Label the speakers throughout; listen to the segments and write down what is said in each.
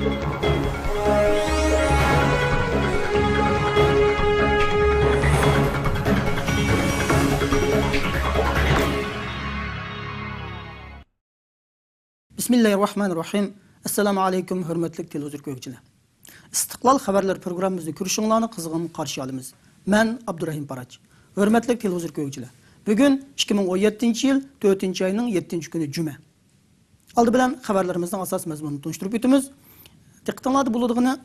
Speaker 1: Bismillahirrahmanirrahim. Assalamu alaykum hurmatli televizor ko'ruvchilar. Istiqlol xabarlar programmamizni ko'rishinglarni qizg'in qarshi olamiz. Men Abdurrahim Parach. Hurmatli televizor ko'ruvchilar. Bugun 2017-yil 4-oyning 7-kuni juma. Oldi bilan xabarlarimizning asos mazmunini tushuntirib o'tamiz. Diqqatingizda bo'ladigan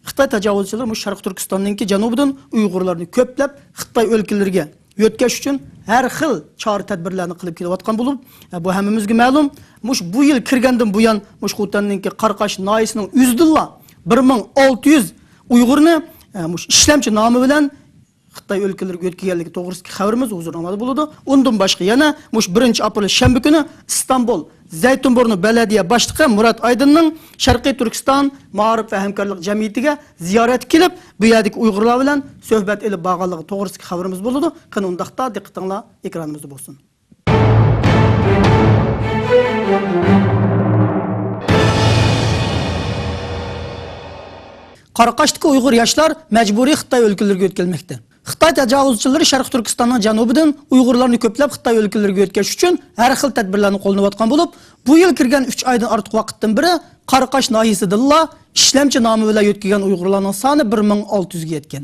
Speaker 1: Xitoy tajovuzchilari mush Sharq Turkistonning janubidan Uyg'urlarni ko'plab Xitoy o'lkalariga yetkazish uchun har xil chora-tadbirlarni qilib kelayotgan bo'lib, bu hammamizga ma'lum. Bu yil kirgandan buyon Xotanning Qarqash noyisining o'zidilla 1600 Uyg'urni ishlamchi nomi bilan Xitoy o'lkalariga yetkazganligi to'g'risida xabarimiz huzuringizda bo'ladi. Undan boshqa yana 1-aprel shanba kuni Istanbul Zaytunburnu belediye başlığı Murat Aydın'ın Şarkı Türkistan Ma'rif ve Hemkarlık Cemiyeti'ne ziyaret kilip bu yerdeki Uygurlar bilen söhbet edip bağlılığı toğrısındaki haberimiz buludu. Kanundakta dikkatinle ekranımızda bulsun. Qaraqashdagi Uyghur yoshlar majburiy Xitoy o'lkalariga o'tkazilmoqda. Xitoy tajovuzchilari Sharq Turkistonning janubidan Uyg'urlarni ko'plab Xitoy o'lkalariga o'tkazish uchun har xil tadbirlarni qo'llanayotgan bo'lib, bu yil kirgan 3 oydan ortiq vaqtdan beri Qaraqash noyisidilla ishlamchi nomi bilan o'tkazgan Uyg'urlarning soni 1600 ga yetgan.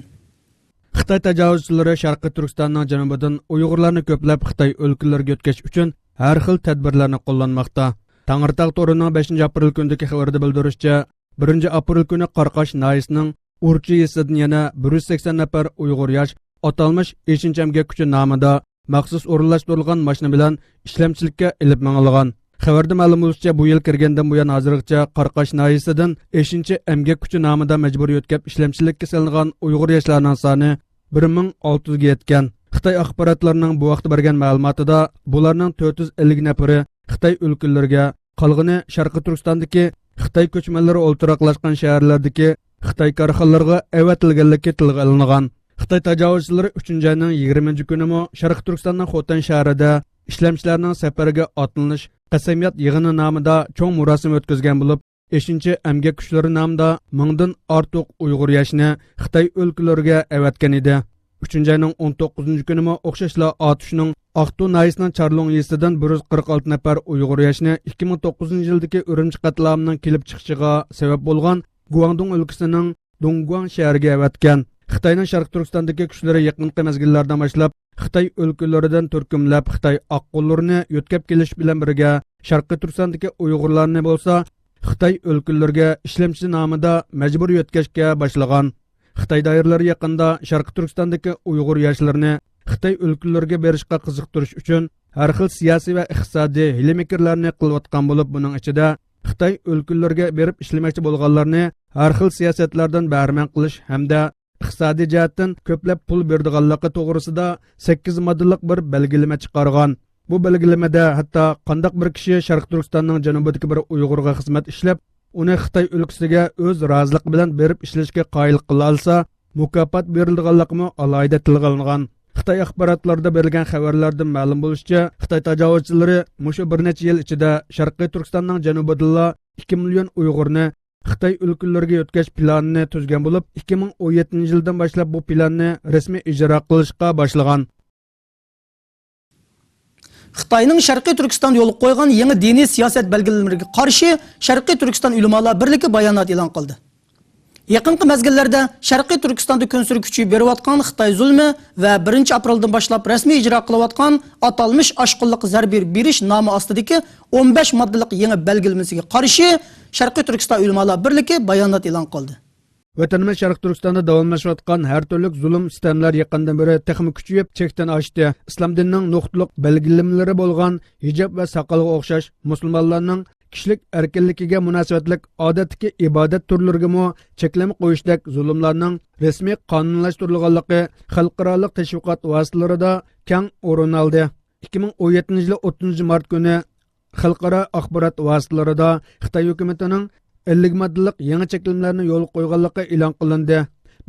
Speaker 2: Xitoy tajovuzchilari Sharq Turkistonning janubidan Uyg'urlarni ko'plab Xitoy o'lkalariga o'tkazish uchun har xil tadbirlarni qo'llanmoqda. Tangirtaq to'rining 5-aprel kunidagi xabarda bildirishicha 1-aprel kuni Qarqash noyisining Urchi yesidan yana 180 nafar Uyg'ur yosh atalmış 5-emgak kuchi nomida maxsus o'rinlashtirilgan mashina bilan ishlamchilikka ilib mangilgan. Xabarda ma'lum bo'lishicha, bu yil kirgandan buyon hozirgacha Qarqash noyisidan 5-emgak kuchi nomida majburiy o'tkab ishlamchilikka salingan Uyg'ur yoshlarning soni 1600 ga yetgan. Xitoy axborotlarining bu vaqtda bergan ma'lumotida bularning 450 nafari Xitoy o'lkalariga, qolgani Sharq Turkistondagi Xitoy ko'chmanlari o'ltiraqlashgan shaharlardagi Xitoy korxonalarga avatilganligi tilga olingan. Xitoy tajovuzchilari 3-oyning 20-kunimi Sharq Turkistonning Xotan shahrida ishlamchilarning safariga otlanish qasamiyat yig'ini nomida cho'ng murosim o'tkazgan bo'lib, 5-emgak kuchlari nomida 1000 dan ortiq Uyg'ur yoshini Xitoy o'lkalariga avatgan edi. 3-oyning 19-kunimi o'xshashla Atushning Aqtu noyisining Charlong yesidan 146 nafar Uyg'ur yoshini 2009-yildagi Urumchi qatlamining kelib chiqishiga sabab bo'lgan Guangdong o'lkasining Dongguan shahriga avatgan. Xitoyning Sharq Turkistondagi kuchlari yaqinqi mezgillardan boshlab Xitoy o'lkalaridan turkumlab Xitoy oqqonlarini yo'tkab kelish bilan birga Sharq Turkistondagi Uyg'urlarni bo'lsa Xitoy o'lkalariga ishlamchi nomida majbur yo'tkashga boshlagan. Xitoy doiralari yaqinda Sharq Turkistondagi Uyg'ur yoshlarini Xitoy o'lkalariga berishga qiziqtirish uchun har xil siyosiy va iqtisodiy hiyla-mikrlarni qilayotgan bo'lib, buning ichida Xitoy o'lkalariga berib ishlamoqchi bo'lganlarni har xil siyosatlardan bahramand qilish hamda iqtisodiy jihatdan ko'plab pul berdiganligi to'g'risida 8 moddalik bir belgilama chiqargan. Bu belgilamada hatto qandaq bir kishi Sharq Turkistonning janubidagi bir Uyg'urga xizmat ishlab, uni Xitoy o'lkasiga o'z roziligi bilan berib ishlashga qoyil qila olsa, mukofot berilganligimi alohida tilga olingan. Xitoy axborotlarida berilgan xabarlardan ma'lum bo'lishicha, Xitoy tajovuzchilari mushu bir necha yil ichida Sharqiy Turkistonning janubida 2 million Uyg'urni Xitoy o'lkalariga o'tkazish planini tuzgan bo'lib, 2017-yildan boshlab bu planni rasmiy ijro qilishga boshlagan.
Speaker 1: Xitoyning Sharqiy Turkiston yo'l qo'ygan yangi diniy siyosat belgilamalariga qarshi Sharqiy Turkiston ulamolar birligi bayonot e'lon qildi. Yaqinqi mezgillarda Sharqiy Turkistonda kun suri kuchi berayotgan Xitoy zulmi va 1-apreldan boshlab rasmiy ijro qilayotgan atalmış oshqonlik zarba berish nomi ostidagi 15 moddalik yangi belgilamasiga qarshi Sharqiy Turkiston ulamolar birligi bayonot e'lon qildi.
Speaker 2: Vatanimiz Sharq Turkistonda davomlashayotgan har turli zulm sistemlar yaqindan beri texnik kuchayib chekdan oshdi. Islom dinining nuqtaliq belgilamalari bo'lgan hijob va soqolga o'xshash musulmonlarning kishilik erkinligiga munosabatlik odatdagi ibodat turlariga cheklama qo'yishdek zulmlarning rasmiy qonunlashtirilganligi xalqaro tashviqot vositalarida keng o'rin oldi. 2017-yil 30 mart kuni xalqaro axborot vositalarida Xitoy hukumatining 50 moddalik yangi cheklimlarni yo'l qo'yganligi e'lon qilindi.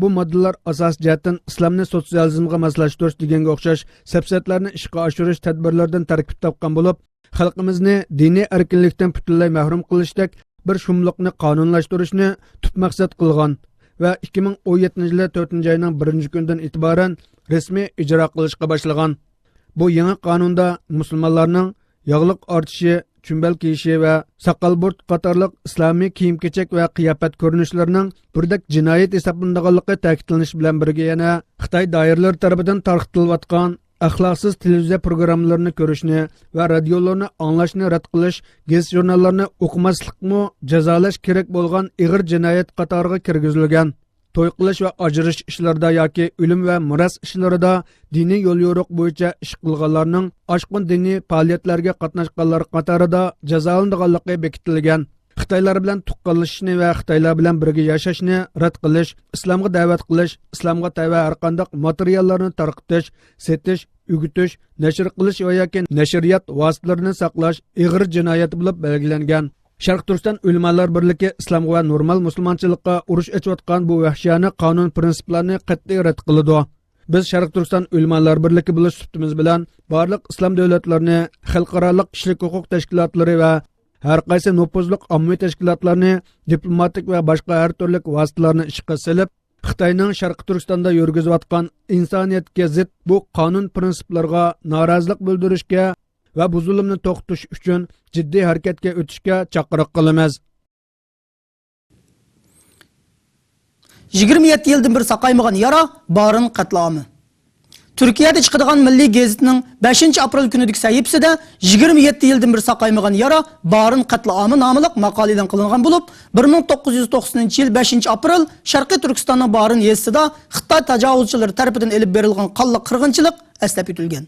Speaker 2: Bu moddalar asos jihatdan islomni sotsializmga moslashtirish deganga o'xshash safsatlarni ishga oshirish tadbirlaridan tarkib topgan bo'lib, xalqimizni diniy erkinlikdan butunlay mahrum qilishdek bir shumliqni qonunlashtirishni tub maqsad qilgan va 2017 yil 4-oyning 1-kunidan e'tiboran rasmiy ijro qilishga boshlagan. Bu yangi qonunda musulmonlarning yog'liq ortishi, chumbal kiyishi va soqol burt qatorliq islomiy kiyim-kechak va qiyofat ko'rinishlarining birdak jinoyat hisoblanganligi ta'kidlanish bilan birga yana Xitoy doiralari tomonidan tarqatilayotgan axloqsiz televiziya programmalarini ko'rishni va radiolarni anglashni rad qilish, gazet jurnallarni o'qimaslikmi jazolash kerak bo'lgan ig'ir jinoyat qatoriga kirgizilgan. To'y qilish va ajrish ishlarida yoki o'lim va miros ishlarida diniy yo'l yo'riq bo'yicha ish qilganlarning oshqin diniy faoliyatlarga qatnashganlar qatorida jazolanadiganligi bekitilgan. Xitoylar bilan tuqqanlashishni va Xitoylar bilan birga yashashni rad qilish, islomga da'vat qilish, islomga tava har qanday materiallarni tarqatish, setish, o'gitish, nashr qilish va yoki nashriyat vositalarini saqlash ig'ir jinoyat bo'lib belgilangan. Sharq Turkiston ulamolar birligi islom va normal musulmonchilikqa urush ochayotgan bu vahshiyona qonun prinsiplarini qat'iy rad qiladi. Biz Sharq Turkiston ulamolar birligi bo'lish suhbatimiz bilan barliq islom davlatlarini, xalqaro kishilik huquq tashkilotlari va har qaysi nufuzli ommaviy tashkilotlarni, diplomatik va boshqa har turli vositalarni ishga solib, Xitoyning Sharq Turkistonda yurgizayotgan insoniyatga zid bu qonun prinsiplariga norozilik bildirishga va bu zulmni to'xtatish uchun jiddiy harakatga o'tishga chaqiriq qilamiz.
Speaker 1: 27 yildan bir saqaymagan yara Barin qatlami. Türkiye'de çıkıdığan Milli Gazetinin 5 aprel günüdeki sayıpsıda 27 yıldan bir saqaymagan yara Barin qatlami namılıq makaleden kılınan bulup 1990 yıl 5 aprel Şarkı Türkistan'ın Barin yezisida Xitay tacavuzçuları tarafından elip verilgen qanlı qırgınçılık eslep etilgen.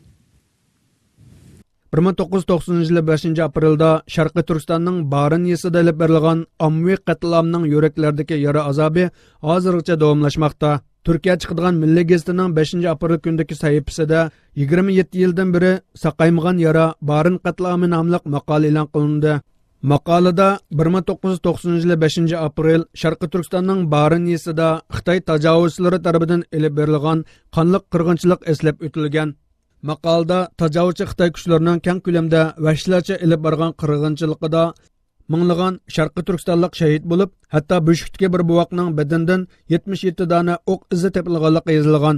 Speaker 2: 1990 yılı 5 aprelda Şarkı Türkistan'ın Barin yezisida elip verilgen ommaviy qatlamning yuraklardagi yara azobi hozirgacha davomlashmoqda. Türkiye çıkıdığan Milli Gazetinin 5 aprel gündeki sayıpsıda 27 yıldan beri saqaymagan yara Barin qatlami namlıq maqala e'lon qilindi. Maqalada 1990 yılı 5 aprel Şarkı Türkistan'ın Barin yezisida Xitoy tajovuzchilari tomonidan elib berilgan qonli qirg'inchilik eslab o'tilgan. Maqolada tajovuzchi Xitoy kuchlarining keng ko'lamda vahshiylarcha elib borgan qirg'inchiligida minglagan Sharqi Turkistonlik shahid bo'lib, hatto Beshikdagi bir buvoqning badanidan 77 dona o'q izi topilganligi yozilgan.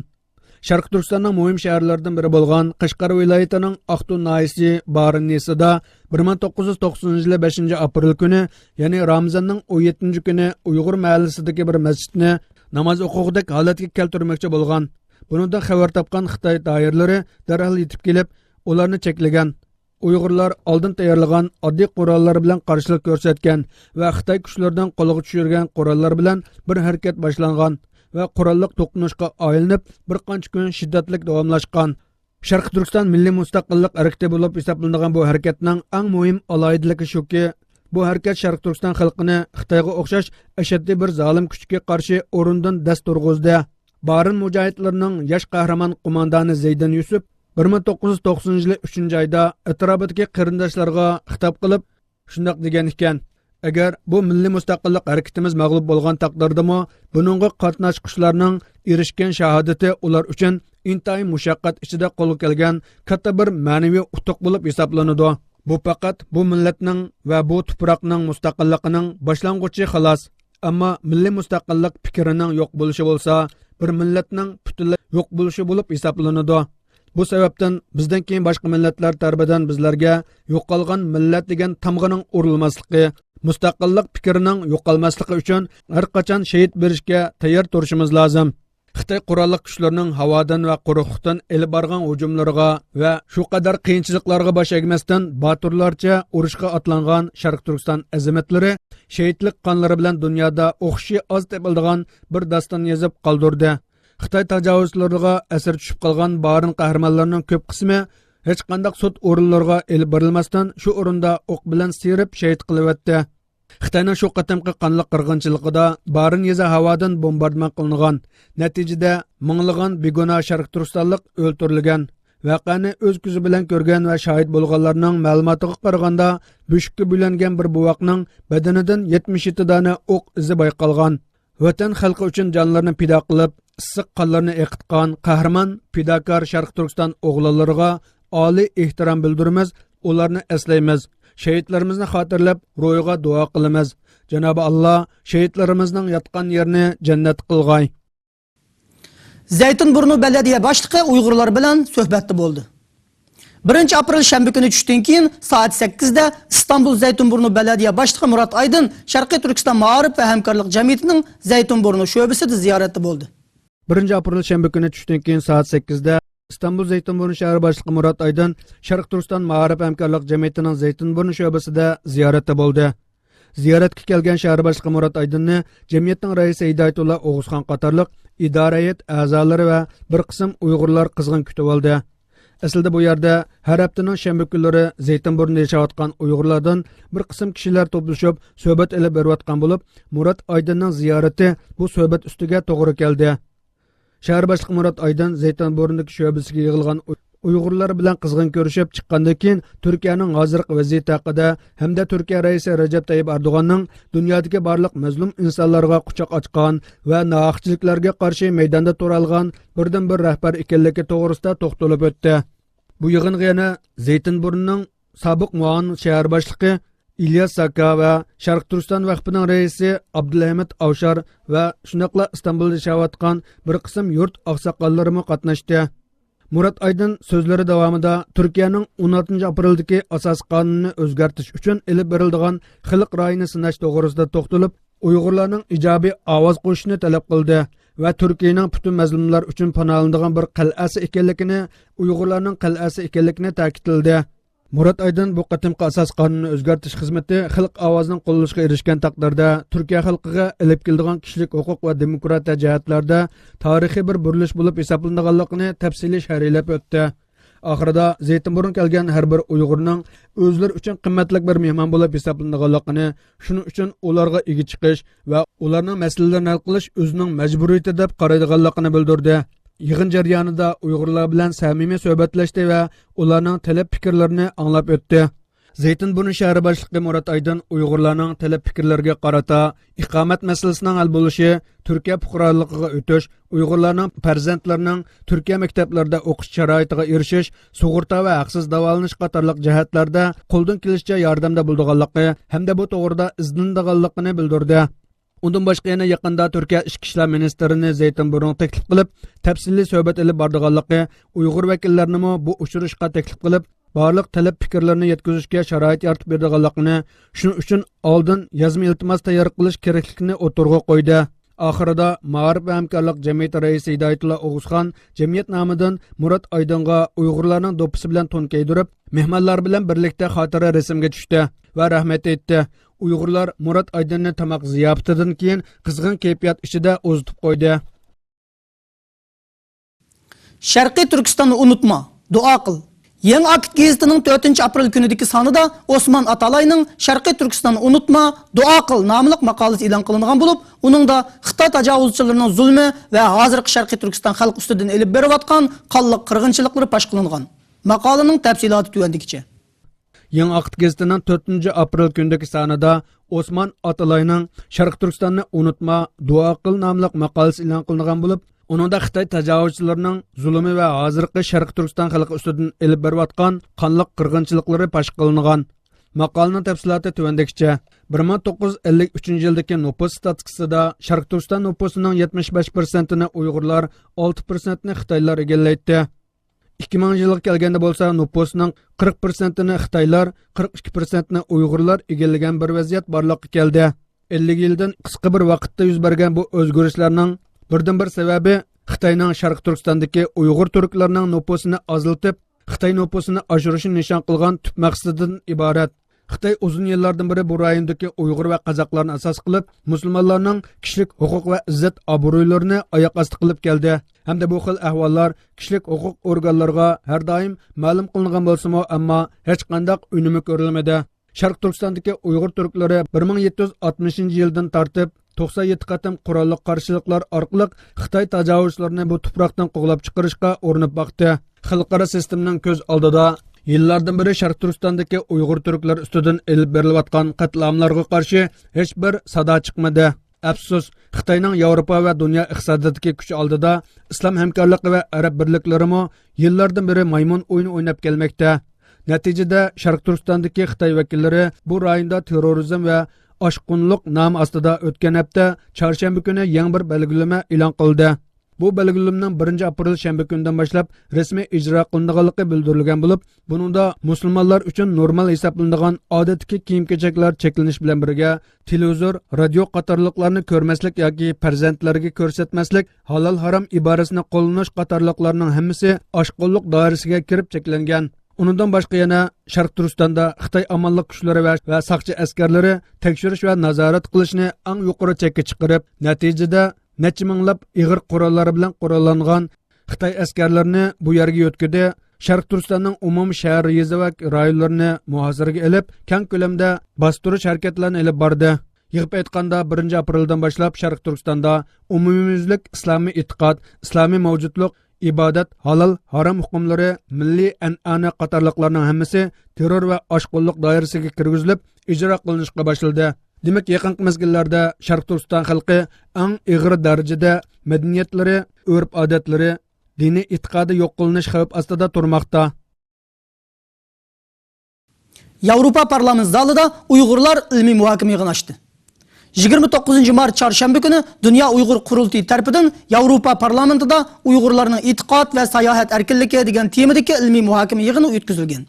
Speaker 2: Sharqi Turkistonning muhim shaharlaridan biri bo'lgan Qashqar viloyatining Aqto'y noyasi Barinnisida 1990 yil 5 aprel kuni, ya'ni Ramazonning 17 kuni Uyg'ur mahallasidagi bir masjidni namoz o'qig'idek holatga keltirmoqchi bo'lgan. Bundan xabar topgan Xitoy doiralari darhol yetib kelib, ularni cheklagan. Uyg'urlar oldin tayyorlagan oddiy qurollar bilan qarshilik ko'rsatgan va Xitoy kuchlaridan qo'lga tushirgan qurollar bilan bir harakat boshlangan va qurolliq to'qnashuvga aylanib bir qancha kun shiddatli davomlashgan. Sharq Turkiston milliy mustaqillik harakati bo'lib hisoblanadigan bu harakatning eng muhim aloyidligi shuki, bu harakat Sharq Turkiston xalqini Xitoyga o'xshash ashaddiy bir zolim kuchga qarshi o'rindan dast turg'izdi. Barin mujohidlarining yosh qahramon qo'mondoni Zaydin Yusuf 1990 yılı 3. ayda etrafidagi qarindoshlarga xitob qilib shundoq degan ekan: agar bu milliy mustaqillik harakatimiz mag'lub bo'lgan taqdirdami, buningga qatnashquchilarning erishgan shahodati ular uchun intayin mushaqqat ichida qo'lga kelgan katta bir ma'naviy utuq bo'lib hisoblanadi. Bu faqat bu millatning va bu tuproqning mustaqilligining boshlang'ichi xolos. Ammo milliy mustaqillik fikrining yo'q bo'lishi bo'lsa, bir millatning butunlay yo'q bo'lishi bo'lib hisoblanadi. Bu sababdan bizdan keyin boshqa millatlar tarafidan bizlarga yo'qolgan millat degan tamg'ining urilmasligi, mustaqillik fikrining yo'qolmasligi uchun har qachon shahid berishga tayyor turishimiz lozim. Xitoy qurolli kuchlarining havodan va quruqlikdan elib borgan hujumlariga va shu qadar qiyinchiliklarga bosh egmasdan boturlarcha urushga otlangan Sharq Turkiston azimatlari shahidlik qonlari bilan dunyoda o'xshi oz topiladigan bir daston yozib qoldirdi. Xitoy tajovuzchilariga asir tushib qolgan Barin qahramonlarining ko'p qismi hech qanday sud o'rinlariga elib borilmasdan shu o'rinda o'q bilan sirib shahid qilyapti. Xitoyning shu qatamqi qonli qirg'inchiligida Barin yeza havodan bombardimon qilingan. Natijada minglagan begunoh Sharq Turkistonlik o'ldirilgan. Voqeani o'z ko'zi bilan ko'rgan va shahid bo'lganlarning ma'lumotiga qaraganda, bushukka bo'lingan bir buvoqning badanidan 77 dona o'q izi bayqalgan. Vatan xalqi uchun jonlarini fido qilib, issiq qonlarini eqitgan qahramon fidokor Sharq Turkiston o'g'illariga oliy ehtirom bildiramiz, ularni eslaymiz. Shahidlarimizni xotirlab, ro'yiga duo qilamiz. Cenab-ı Allah şehitlerimizning yatgan yerini cennet qilg'ay.
Speaker 1: Zeytinburnu belediye başlığı Uygurlar bilen söhbetli oldu. 1 aprel şembe günü düştün keyin saat 8'de İstanbul Zeytinburnu belediye başlığı Murat Aydın Şarkı Türkistan Ma'arif ve Hemkarlık Cemiyeti'nin Zeytinburnu şöbesinde ziyaretli oldu.
Speaker 2: 1 aprel şembe günü düştün keyin saat 8'de İstanbul Zeytinburnu şehir başlığı Murat Aydın Şarkı Türkistan Ma'arif ve Hemkarlık Cemiyeti'nin Zeytinburnu şöbesinde ziyaretli oldu. Ziyaretga kelgan shahar boshlig'i Murat Aydinni jamiyatning raisi Hidayatullah O'g'uzxon qatorliq idora heyat a'zolari va bir qism Uyg'urlar qizg'in kutib oldi. Aslida bu yerda har haftaning shanba kunlari Zeytinburunda yashayotgan Uyg'urlardan bir qism kishilar to'plashib suhbat olib berayotgan bo'lib, Murat Aydinning ziyorati bu suhbat ustiga to'g'ri keldi. Shahar boshlig'i Murat Aydin Zeytinburundagi sho'basiga yig'ilgan Uyg'urlar bilan qizg'in ko'rishib chiqqandan keyin Turkiyaning hozirgi vaziyati haqida hamda Turkiya raisi Recep Tayyip Erdo'g'anning dunyodagi barliq mazlum insonlarga quchoq ochgan va nohaqchiliklarga qarshi maydonda turalgan birdan-bir rahbar ekanligi to'g'risida to'xtalib o'tdi. Bu yig'inga yana Zeytinburunning sobiq muavin shahar boshlig'i İlyas Saka va Sharq Turkiston vaqfining raisi Abdulhamid Avshar va shunaqla İstanbulda yashayotgan bir qism yurt oqsoqollari qatnashdi. Murat Aydin so'zlari davomida Turkiyaning 16 apreldagi asos qonunini o'zgartirish uchun elib berilgan xalq ra'yini sinash to'g'risida to'xtalib, Uyg'urlarning ijobiy ovoz qo'shishni talab qildi va Turkiyaning butun mazlumlar uchun panolanadigan bir qal'asi ekanligini, Uyg'urlarning qal'asi ekanligini ta'kidladi. Murat Aydin bu qatimqi asos qonunni o'zgartirish xizmati xalq ovozining qo'llanishga erishgan taqdirda Turkiya xalqiga ilib keladigan kishilik huquq va demokratiya jihatlarda tarixiy bir burilish bo'lib hisoblanganligini tafsiliy sharhlab o'tdi. Oxirida Zeytinburun kelgan har bir Uyg'urning o'zlari uchun qimmatli bir mehmon bo'lib hisoblanganligini, shuning uchun ularga ega chiqish va ularning masalalarini hal qilish o'zining majburiyati deb qaraydiganligini bildirdi. Yig'in jarayonida Uyg'urlar bilan samimiy suhbatlashdi va ularning talab fikrlarini anglab o'tdi. Zeytinburnu shahri boshlig'i Murat Aydin Uyg'urlarning talab fikrlariga qarata iqomat masalasining hal bo'lishi, Turkiya fuqaroligiga o'tish, Uyg'urlarning farzandlarining Turkiya maktablarida o'qish sharoitiga erishish, sug'urta va haqsiz davolanish qatorliq jihatlarda qo'ldan kelishicha yordamda bo'lganligi hamda bu to'g'rida izlanganligini bildirdi. Undan boshqa yana yaqinda Turkiya Ichki ishlar ministrini Zeytinburun taklif qilib, tafsiliy suhbat olib borganligi, Uyg'ur vakillarini bu uchrashishga taklif qilib, barliq talab fikrlarini yetkazishga sharoit yaratib berganligini, shuning uchun oldin yozma iltimos tayyor qilish kerakligini o'tirg'a qo'ydi. Oxirida Ma'arif va Hamkorlik Jamiyati raisi Hidayatullah O'g'uzxon jamiyat nomidan Murat Aydinga Uyg'urlarning do'ppisi bilan to'n kiydirib, mehmonlar bilan birlikda xotira rasmga tushdi va rahmat aytdi. Uyg'urlar Murat Aydinni tamoq ziyofatidan keyin qizg'in kayfiyat ichida o'zitib qo'ydi.
Speaker 1: Sharqiy Turkistonni unutma, duo qil. Yangi Akit gazetining 4 aprel kunidagi sonida Osman Atalayning Sharqiy Turkistonni unutma, duo qil nomli maqolasi e'lon qilingan bo'lib, uningda Xitoy tajovuzchilarining zulmi va hozirgi Sharqiy Turkiston xalq ustidan elib berayotgan qonliq qirg'inchiliklari fosh qilingan. Maqolaning tafsiloti tuvandikicha.
Speaker 2: Yangi Akit gazetining 4 aprel kunidagi sonida Osman Atalayning Sharqiy Turkistonni unutma, duo qil nomli maqolasi e'lon qilingan bo'lib, uningda Xitoy tajovuzchilarining zulmi va hozirgi Sharqiy Turkiston xalqi ustidan elib berayotgan qonliq qirg'inchiliklari fosh qilingan. Maqolaning tafsiloti tuvandikicha. 1953-yildagi nüfus statistikasida Sharqiy Turkiston nüfusining 75%ni Uyg'urlar, 6%ni Xitoylar egallaydi. 2000 yilga kelganda bo'lsa, nüfusining 40%ni Xitoylar, 42%ni Uyg'urlar egallagan bir vaziyat borliqqa keldi. 50 yildan qisqa bir vaqtda yuz bergan bu o'zgarishlarning birdan-bir sababi Xitoyning Sharq Turkistondagi Uyg'ur turklarining nüfusini azaltib, Xitoy nüfusini oshirishni nishon qilgan tub maqsadidan iborat. Xitoy uzun yillardan beri bu rayondagi Uyg'ur va qozoqlarni asos qilib, musulmonlarning kishilik huquq va izzat obro'ylarini oyoq osti qilib keldi. Hamda bu xil ahvollar kishilik huquq organlariga har doim ma'lum qilingan bo'lsa-mu, ammo hech qanday unumi ko'rilmadi. Sharq Turkistondagi Uyg'ur turklari 1760-yildan tortib 97 qatim qurolli qarshiliklar orqali Xitoy tajovuzchilarini bu tuproqdan qo'g'lab chiqarishga urinib boqdi. Xalqaro sistemning ko'z oldida yillardan beri Sharq Turkistondagi Uyg'ur turklar ustidan elib berilayotgan qatlamlarga qarshi hech bir sado chiqmadi. Afsus, Xitoyning Yevropa va dunyo iqtisodiyotidagi kuch oldida islom hamkorligi va arab birliklarimi yillardan beri maymun o'yini o'ynab kelmoqda. Natijada Sharq Turkistondagi Xitoy vakillari bu rayonda terrorizm va oshqunliq nomi ostida o'tgan hafta chorshanba kuni yangi bir belgilama e'lon qildi. Bu belgilamning 1 aprel shanba kunidan boshlab rasmiy ijro qilinganligi bildirilgan bo'lib, buningda musulmonlar uchun normal hisoblanadigan odatdagi kiyim-kechaklar cheklanish bilan birga televizor, radio qatorliqlarni ko'rmaslik yoki farzandlarga ko'rsatmaslik, halol harom iborasini qo'llanish qatorliqlarning hammasi oshqunliq doirasiga kirib cheklangan. Undan boshqa yana Sharq Turkistonda Xitoy amonlik kuchlari va saqchi askarlari tekshirish va nazorat qilishni eng yuqori chekka chiqarib, natijada necha minglab ig'ir qurollar bilan qurollangan Xitoy askarlarini bu yerga yo'tkadi. Sharq Turkistonning umumiy shahar, yeza va rayonlarini muhosaraga olib, keng ko'lamda bostirish harakatlarini olib bordi. Yig'ib aytganda 1 apreldan boshlab Sharq Turkistonda umumyuzlik islomiy e'tiqod, islomiy mavjudlik, ibodat, halol, harom hukmlari, milliy an'ana qatorliqlarning hammasi terror va oshqunliq doirasiga kirgizilib, ijro qilinishga boshladi. Demak, yaqinqi mezgillarda Sharq Turkiston xalqi eng ig'ir darajada madaniyatlari, urf-odatlari, diniy e'tiqodi yo'q qilinish xavf ostida turmoqda.
Speaker 1: Yevropa parlament zalida Uyg'urlar ilmiy muhokama yig'ini ochdi. 29 mart çarşamba günü Dünya Uyghur Kurultayı tarafından Yevropa parlamentida Uyg'urlarning e'tiqod va sayohat erkinligi degan temadagi ilmiy muhokama yig'ini o'tkazilgan.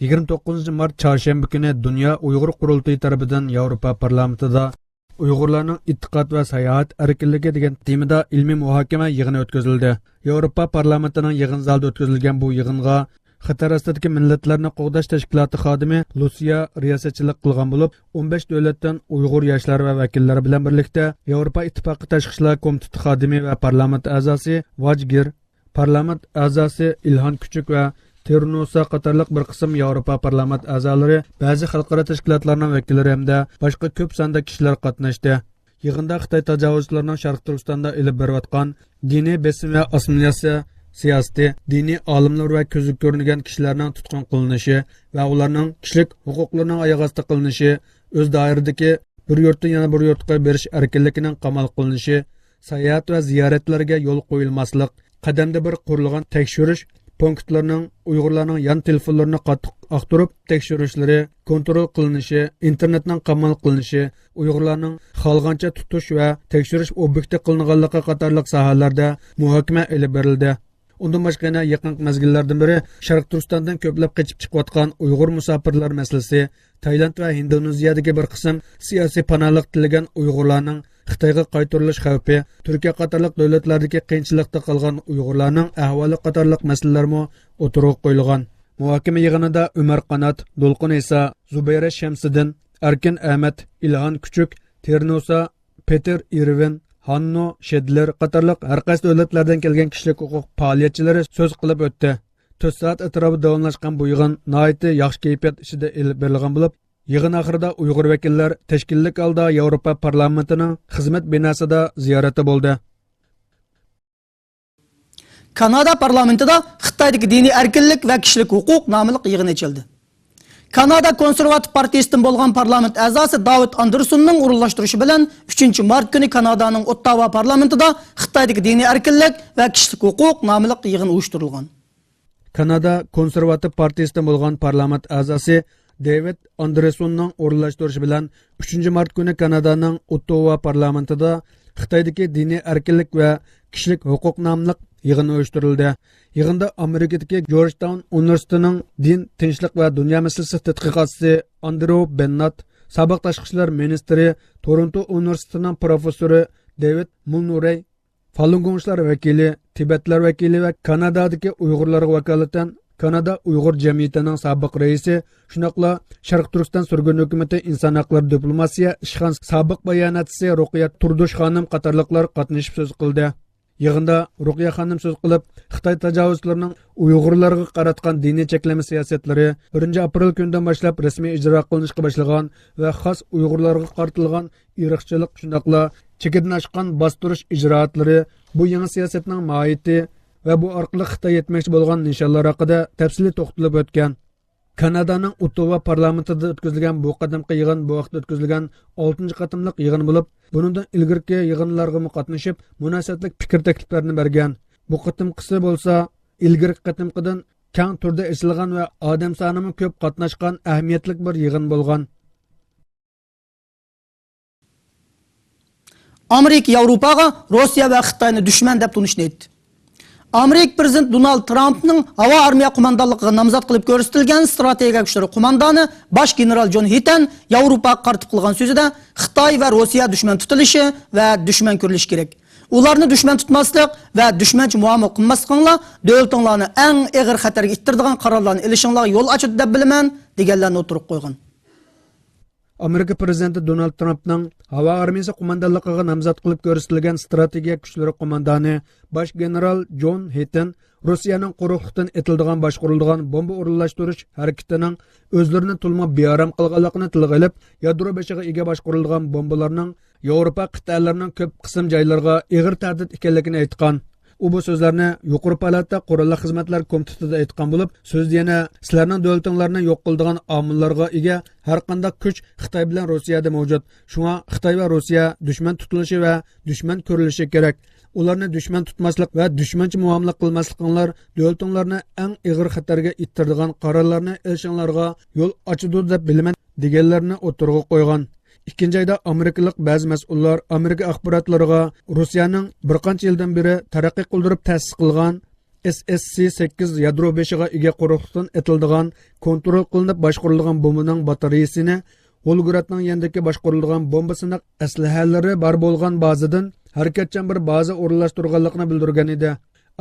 Speaker 2: 29 mart çarşamba günü Dünya Uyghur Kurultayı tarafından Yevropa parlamentida Uyg'urlarning e'tiqod va sayohat erkinligi degan temada ilmiy muhokama yig'ini o'tkazildi. Yevropa parlamentining yig'in zalida o'tkazilgan bu yig'inga Xitoy ostidagi millatlarni qo'g'dash tashkiloti xodimi Lusiya riyosatchilik qilgan bo'lib, 15 davlatdan Uyg'ur yoshlari va vakillari bilan birlikda Yevropa Ittifoqi tashqi ishlar komiteti xodimi va parlament a'zosi Vajgir, parlament a'zosi Ilhon Kuchuk va Ternusa qatorliq bir qism Yevropa parlament a'zolari, ba'zi xalqaro tashkilotlarning vakillari hamda boshqa ko'p sonda kishilar qatnashdi. Yig'inda Xitoy tajovuzchilarining Sharq Turkistonda ilib berayotgan diniy besim va assimilyatsiya siyosati, diniy olimlar va ko'zga ko'ringan kishilarning tutqun qilinishi va ularning kishilik huquqlarining oyoq osti qilinishi, o'z doiradagi bir yurtdan yana bir yurtga berish erkinligining qamal qilinishi, sayohat va ziyoratlarga yo'l qo'yilmaslik, qadamda bir qurilgan tekshirish punktlarining Uyg'urlarning yon telefonlarini qattiq aqtirib tekshirishlari, kontrol qilinishi, internetning qamal qilinishi, Uyg'urlarning xalqancha tutish va tekshirish obyekti qilinganligi qatorliq sohalarda muhokama olib berildi. Undan boshqa yana yaqin mezgillardan biri Sharq Turkistondan ko'plab qochib chiqayotgan Uyg'ur musofirlar masalasi, Tailand va Indoneziyadagi bir qism siyosiy panohlik tilagan Uyg'urlarning Xitoyga qaytarilish xavfi, Turkiya qatorliq davlatlardagi qiyinchilikda qolgan Uyg'urlarning ahvoli qatorliq masalalarmo o'tirib qo'yilgan. Muhokama yig'inida Umar Qanot, Do'lqin Isa, Zubayra Shamsiddin, Arkin Ahmad, Ilhon Kuchuk, Ternusa, Peter Irvin, Hanno Shedler qatorliq har qaysi davlatlardan kelgan kishilik huquq faoliyatchilari so'z qilib o'tdi. 4 soat atrofida davomlashgan bu yig'in nihoyatda yaxshi kayfiyat ichida elib berilgan bo'lib, yig'in oxirida Uyg'ur vakillar tashkillik holda Yevropa parlamentining xizmat binosida ziyorati bo'ldi.
Speaker 1: Kanada parlamentida Xitoydagi diniy erkinlik va kishilik huquq nomli yig'in ochildi. Kanada Konservativ partiyasidan bo'lgan parlament a'zosi David Andersonning o'rinlashtirishi bilan 3 mart kuni Kanadaning Ottawa parlamentida Xitoydagi diniy erkinlik va kishilik huquq nomli yig'in uyushtirilgan.
Speaker 2: Kanada Konservativ partiyasidan bo'lgan parlament a'zosi David Andersonning o'rinlashtirishi bilan 3 mart kuni Kanadaning Ottawa parlamentida Xitoydagi diniy erkinlik va kishilik huquq nomli yig'in uyushtirildi. Yig'inda Amerikadagi Georgetown universitetining din, tinchlik va dunyo masalasi tadqiqotchisi Andrew Bennett, sobiq tashqi ishlar ministri, Toronto universitetining professori David Mulnurey, Falun Gonglar vakili, Tibetlar vakili va Kanadadagi Uyg'urlarga vakolatan Kanada Uyg'ur jamiyatining sobiq raisi, shunaqla Sharq Turkiston surgun hukumati inson haqlari diplomatiya ishxon sobiq bayonotchisi Ruqiya Turdush xonim qatorliqlar qatnashib so'z qildi. Yig'inda Ruqiya xonim so'z qilib, Xitoy tajovuzlarining Uyg'urlarga qaratgan diniy cheklama siyosatlari 1 aprel kunidan boshlab rasmiy ijro qilinishga boshlagan va xos Uyg'urlarga qartilgan irqchilik shunaqla chekidin oshgan bostirish ijroatlari bu yangi siyosatning mohiyati va bu orqali Xitoy yetmoqchi bo'lgan nishonlar haqida tafsiliy to'xtalib o'tgan. Kanadaning Ottawa parlamentida o'tkazilgan bu qadimgi yig'in bu vaqtda o'tkazilgan 6-qatimliq yig'in bo'lib, buningdan ilgirki yig'inlarga qatnashib, munosabatli fikr takliflarini bergan. Bu qatimqisi bo'lsa, ilgirki qatimqidan keng turda ochilgan va odam soni ko'p qatnashgan ahamiyatli bir yig'in bo'lgan.
Speaker 1: Amerika Yevropaga Rossiya va Xitoyni dushman deb tunishni aytdi. Amerika prezident Donald Trumpning havo armiya qo'mondonligiga nomzod qilib ko'rsatilgan strategiya kuchlari qo'mondoni bosh general John Hitten Yevropaga qartib qilgan so'zida Xitoy va Rossiya dushman tutilishi va dushman ko'rilishi kerak. Ularni dushman tutmaslik va dushmanchi muomala qilmasliklar davlatinglarni eng og'ir xatarga ittiradigan qarorlarni ilishinglarga yo'l ochadi deb bilaman deganlarni o'tirib qo'ygan.
Speaker 2: Amerika prezidenti Donald Trumpning havo armiyasi qo'mondonligiga nomzod qilib ko'rsatilgan strategiya kuchlari qo'mondoni bosh general John Hitten Rossiyaning quruqlikdan etiladigan boshqariladigan bomba o'rinlashtirish harakatining o'zlarini to'lma bearam qilganligini tilga olib, yadro beshiga ega boshqariladigan bombalarning Yevropa qit'alarining ko'p qism joylarga og'ir tahdid ekanligini aytgan. U bu so'zlarni yuqori palatda Qurolli xizmatlar komitetida aytgan bo'lib, so'zda yana sizlarning davlatinglarni yo'q qiladigan omillarga ega har qanday kuch Xitoy bilan Rossiyada mavjud. Shunga Xitoy va Rossiya dushman tutilishi va dushman ko'rilishi kerak. Ularni dushman tutmaslik va dushmanchi muomala qilmasliklar davlatinglarni eng og'ir xatarga ittiradigan qarorlarni ilishinglarga yo'l ochadi deb bilaman deganlarni o'tirg'a qo'ygan. İkinci ayda Amerikalik ba'zi mas'ullar Amerika axborotlariga Rossiyaning bir qancha yildan beri taraqqiy qildirib ta'sis qilgan SSC-8 yadro beshiga ega quruqlikdan etiladigan kontrol qilinib boshqariladigan bombaning batareyasini Volgogradning yandagi boshqariladigan bomba siniq aslahalari bor bo'lgan bazadan harakatchan bir baza o'rinlashtirganligini bildirgan edi.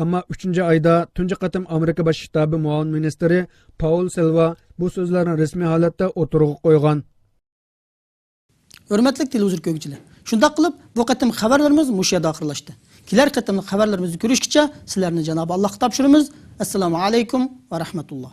Speaker 2: Ammo 3-oyda tunji qatim Amerika bosh shtabi muavin ministri Paul Silva bu so'zlarni rasmiy holatda o'tirg'a qo'ygan.
Speaker 1: Hürmetlik televizyon köykçiler. Şundak kılıp bu qatim xabarlarımız muşya dahırlaştı. Kiler qatim xabarlarımızı görüşkiçe sizlerini Cenab-ı Allah'a tapşırımız. Esselamu aleyküm ve rahmetullah.